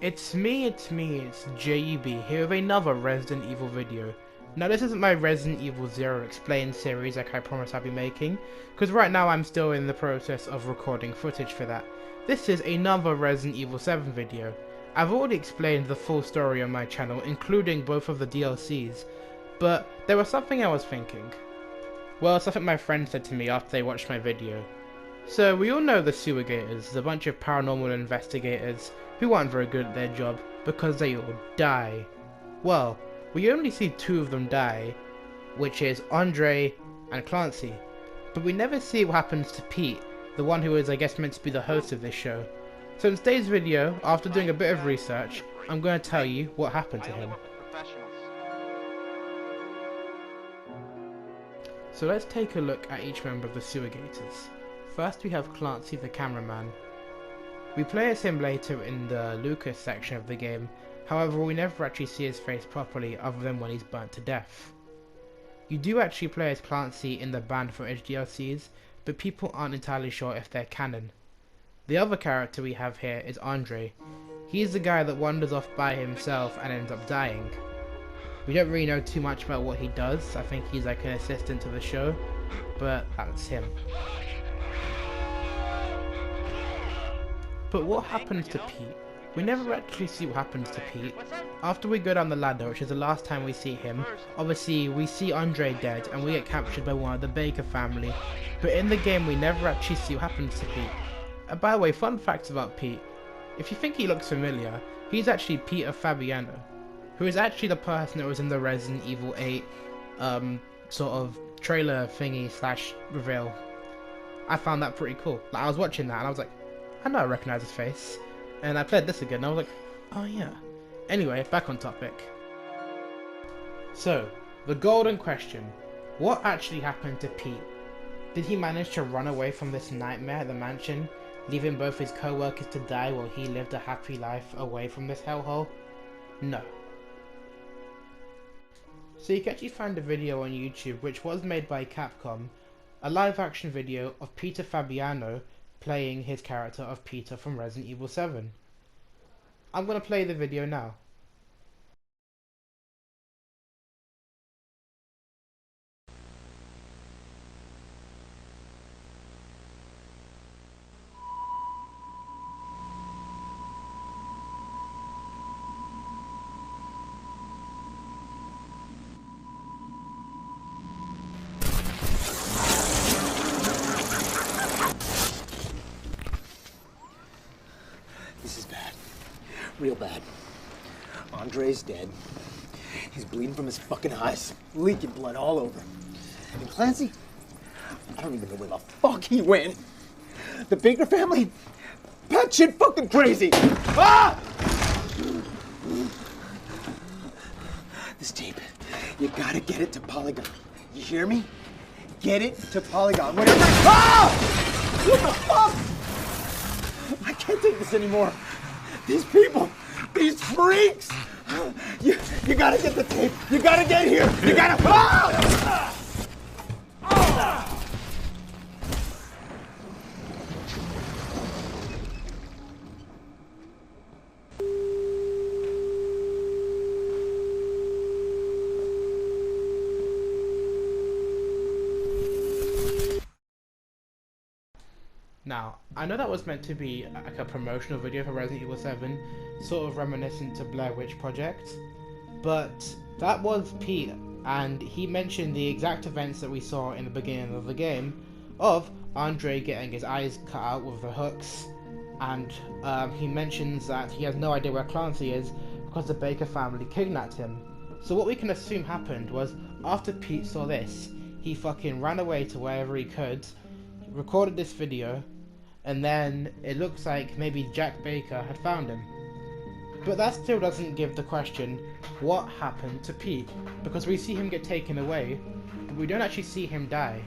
It's me, it's JEB here with another Resident Evil video. Now this isn't my Resident Evil 0 Explained series like I promised I'd be making, because right now I'm still in the process of recording footage for that. This is another Resident Evil 7 video. I've already explained the full story on my channel, including both of the DLCs, but there was something I was thinking. Well, something my friend said to me after they watched my video. So we all know the Sewer Gators, a bunch of paranormal investigators who aren't very good at their job because they all die. Well, we only see two of them die, which is Andre and Clancy, but we never see what happens to Pete, the one who is I guess meant to be the host of this show. So in today's video, after doing a bit of research, I'm going to tell you what happened to him. So let's take a look at each member of the Sewer Gators. First we have Clancy the cameraman. We play as him later in the Lucas section of the game, however we never actually see his face properly other than when he's burnt to death. You do actually play as Clancy in the banned footage DLCs, but people aren't entirely sure if they're canon. The other character we have here is Andre. He's the guy that wanders off by himself and ends up dying. We don't really know too much about what he does. I think he's like an assistant to the show, but that's him. But what happens to Pete? We never actually see what happens to Pete. After we go down the ladder, which is the last time we see him, obviously we see Andre dead and we get captured by one of the Baker family, but in the game we never actually see what happens to Pete. And by the way, fun facts about Pete. If you think he looks familiar, he's actually Peter Fabiano, who is actually the person that was in the Resident Evil 8 sort of trailer thingy slash reveal. I found that pretty cool. Like, I was watching that and I was like, I know I recognise his face. And I played this again and I was like, oh yeah. Anyway, back on topic. So, the golden question. What actually happened to Pete? Did he manage to run away from this nightmare at the mansion, leaving both his co-workers to die while he lived a happy life away from this hellhole? No. So you can actually find a video on YouTube which was made by Capcom, a live action video of Peter Fabiano playing his character of Peter from Resident Evil 7. I'm going to play the video now. This is bad. Real bad. Andre's dead. He's bleeding from his fucking eyes. Leaking blood all over. And Clancy? I don't even know where the fuck he went. The Baker family? Batshit fucking crazy! Ah! This tape. You gotta get it to Polygon. You hear me? Get it to Polygon. Whatever. Ah! What the fuck? I can't take this anymore. These people, these freaks. You gotta get the tape. You gotta get here. You gotta. Ah! Now, I know that was meant to be like a promotional video for Resident Evil 7, sort of reminiscent to Blair Witch Project, but that was Pete, and he mentioned the exact events that we saw in the beginning of the game, of Andre getting his eyes cut out with the hooks, and he mentions that he has no idea where Clancy is because the Baker family kidnapped him. So what we can assume happened was, after Pete saw this, he fucking ran away to wherever he could, recorded this video, and then it looks like maybe Jack Baker had found him. But that still doesn't give the question, what happened to Pete? Because we see him get taken away, but we don't actually see him die.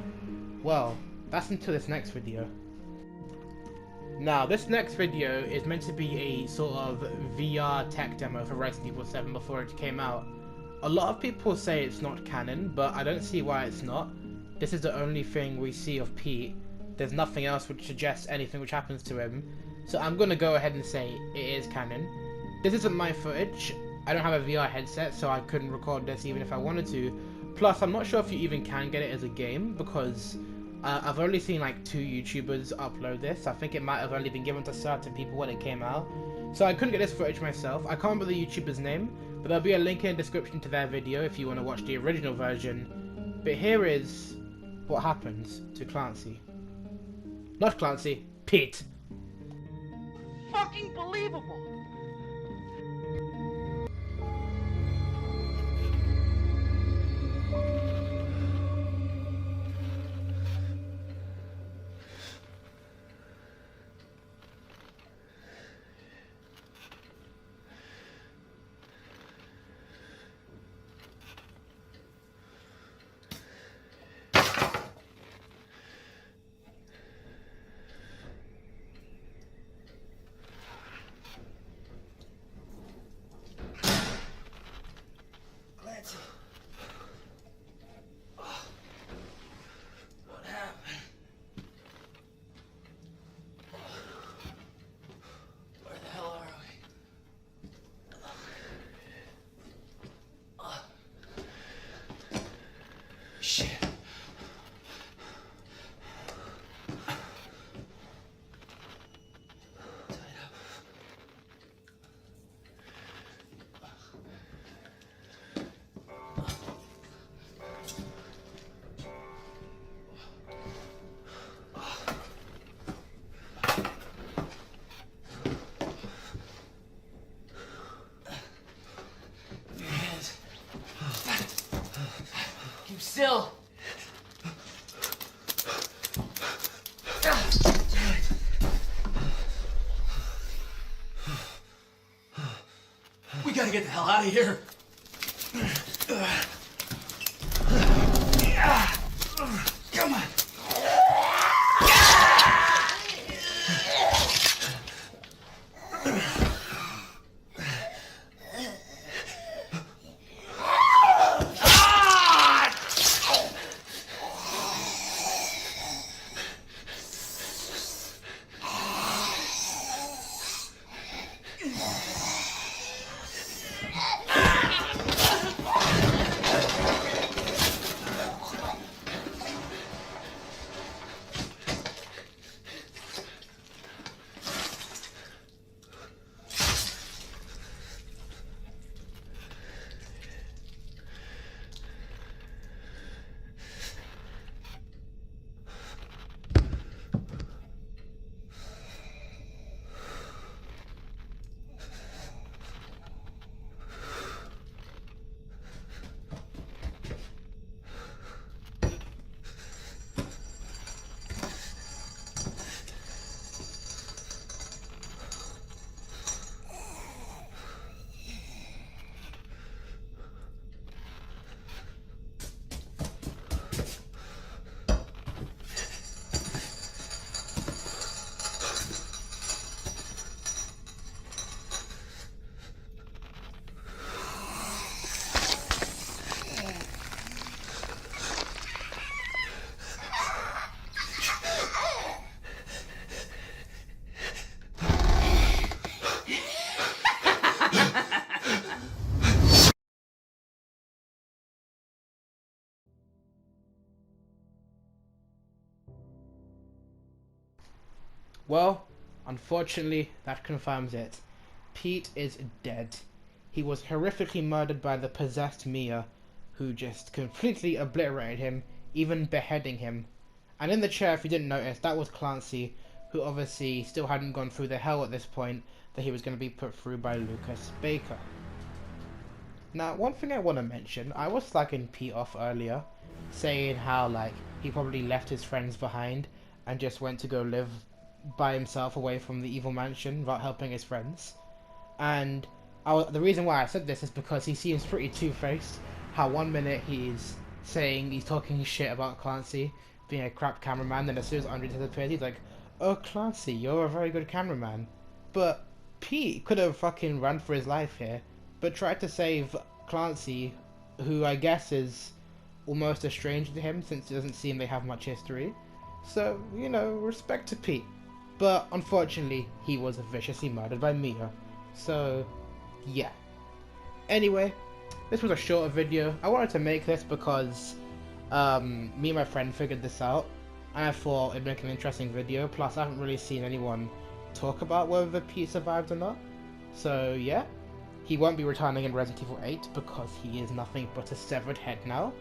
Well, that's until this next video. Now, this next video is meant to be a sort of VR tech demo for Resident Evil 7 before it came out. A lot of people say it's not canon, but I don't see why it's not. This is the only thing we see of Pete. There's nothing else which suggests anything which happens to him. So I'm going to go ahead and say it is canon. This isn't my footage. I don't have a VR headset, so I couldn't record this even if I wanted to. Plus, I'm not sure if you even can get it as a game, because I've only seen like 2 YouTubers upload this. I think it might have only been given to certain people when it came out. So I couldn't get this footage myself. I can't remember the YouTuber's name, but there'll be a link in the description to their video if you want to watch the original version. But here is what happens to Clancy. Not Clancy, Pete. Fucking believable! What happened? Where the hell are we? Shit. Keep still. We gotta get the hell out of here. Come on. Well, unfortunately, that confirms it. Pete is dead. He was horrifically murdered by the possessed Mia, who just completely obliterated him, even beheading him. And in the chair, if you didn't notice, that was Clancy, who obviously still hadn't gone through the hell at this point that he was going to be put through by Lucas Baker. Now, one thing I want to mention, I was slagging Pete off earlier, saying how, like, he probably left his friends behind and just went to go live by himself away from the evil mansion without helping his friends. And the reason why I said this is because he seems pretty two-faced. How one minute he's talking shit about Clancy being a crap cameraman, then as soon as Andre disappears, he's like, "Oh, Clancy, you're a very good cameraman." But Pete could have fucking run for his life here, but tried to save Clancy, who I guess is almost a stranger to him since it doesn't seem they have much history. So, you know, respect to Pete. But unfortunately, he was viciously murdered by Mia. So, yeah. Anyway, this was a shorter video. I wanted to make this because me and my friend figured this out, and I thought it'd make an interesting video. Plus, I haven't really seen anyone talk about whether Pete survived or not. So yeah, he won't be returning in Resident Evil 8 because he is nothing but a severed head now.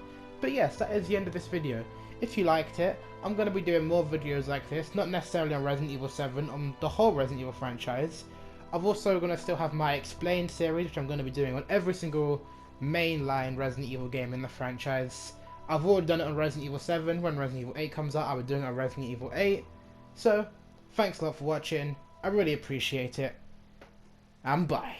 But yes, that is the end of this video. If you liked it, I'm going to be doing more videos like this, not necessarily on Resident Evil 7, on the whole Resident Evil franchise. I'm also going to still have my Explained series, which I'm going to be doing on every single mainline Resident Evil game in the franchise. I've already done it on Resident Evil 7. When Resident Evil 8 comes out, I'll be doing it on Resident Evil 8. So, thanks a lot for watching. I really appreciate it. And bye.